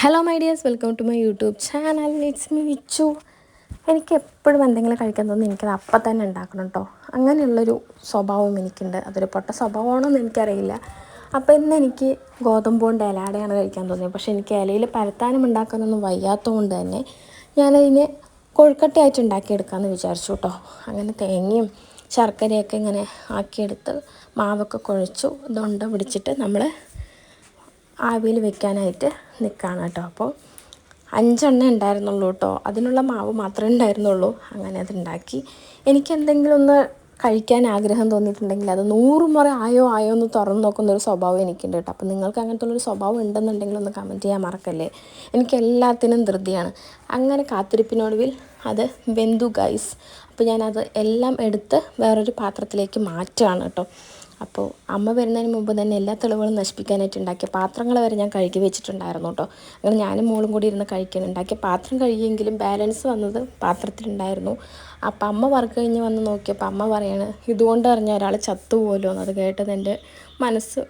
Hello my dears, welcome to my YouTube channel. It's me Vichu. എനിക്ക് എപ്പോഴും എന്തെങ്കിലും കഴിക്കാൻ തോന്നി എനിക്കത് അപ്പം തന്നെ ഉണ്ടാക്കണം കേട്ടോ. അങ്ങനെയുള്ളൊരു സ്വഭാവം എനിക്കുണ്ട്. അതൊരു പൊട്ട സ്വഭാവമാണോയെന്ന് എനിക്കറിയില്ല. അപ്പോൾ ഇന്ന് എനിക്ക് ഗോതമ്പ് കൊണ്ട് ഇലയടയാണ് കഴിക്കാൻ തോന്നിയത്. പക്ഷേ എനിക്ക് ഇലയിൽ പരത്താനും ഉണ്ടാക്കാനൊന്നും വയ്യാത്തതുകൊണ്ട് തന്നെ ഞാനതിനെ കൊഴുക്കട്ടയായിട്ട് ഉണ്ടാക്കിയെടുക്കാമെന്ന് വിചാരിച്ചു കേട്ടോ. അങ്ങനെ തേങ്ങയും ശർക്കരയൊക്കെ ഇങ്ങനെ ആക്കിയെടുത്ത് മാവൊക്കെ കുഴച്ചു ഇതുണ്ട പിടിച്ചിട്ട് നമ്മൾ ആവിയിൽ വെക്കാനായിട്ട് നിൽക്കുകയാണ് കേട്ടോ. അപ്പോൾ 5 ഉണ്ടായിരുന്നുള്ളൂ കേട്ടോ. അതിനുള്ള മാവ് മാത്രമേ ഉണ്ടായിരുന്നുള്ളൂ. അങ്ങനെ അതുണ്ടാക്കി എനിക്കെന്തെങ്കിലും ഒന്ന് കഴിക്കാൻ ആഗ്രഹം തോന്നിയിട്ടുണ്ടെങ്കിൽ അത് 100 മുറ ആയോ എന്ന് തുറന്ന് നോക്കുന്നൊരു സ്വഭാവം എനിക്കുണ്ട് കേട്ടോ. അപ്പോൾ നിങ്ങൾക്ക് അങ്ങനത്തെ ഉള്ളൊരു സ്വഭാവം ഉണ്ടെന്നുണ്ടെങ്കിൽ ഒന്ന് കമൻറ്റ് ചെയ്യാൻ മറക്കല്ലേ. എനിക്ക് എല്ലാത്തിനും ധൃതിയാണ്. അങ്ങനെ കാത്തിരിപ്പിനൊടുവിൽ അത് വെന്തു ഗൈസ്. അപ്പോൾ ഞാനത് എല്ലാം എടുത്ത് വേറൊരു പാത്രത്തിലേക്ക് മാറ്റുകയാണ് കേട്ടോ. അപ്പോൾ അമ്മ വരുന്നതിന് മുമ്പ് തന്നെ എല്ലാ തെളിവുകളും നശിപ്പിക്കാനായിട്ട് ഉണ്ടാക്കിയ പാത്രങ്ങൾ വരെ ഞാൻ കഴുകി വെച്ചിട്ടുണ്ടായിരുന്നു കേട്ടോ. അങ്ങനെ ഞാനും മോളും കൂടി ഇരുന്ന് കഴിക്കാൻ ഉണ്ടാക്കിയ പാത്രം കഴുകിയെങ്കിലും ബാലൻസ് വന്നത് പാത്രത്തിലുണ്ടായിരുന്നു. അപ്പം അമ്മ വർക്ക് കഴിഞ്ഞ് വന്ന് നോക്കിയപ്പോൾ അമ്മ പറയാണ്, ഇതുകൊണ്ട് അറിഞ്ഞ ഒരാൾ ചത്തുപോലോ എന്ന്. അത് കേട്ടത് എൻ്റെ മനസ്സ്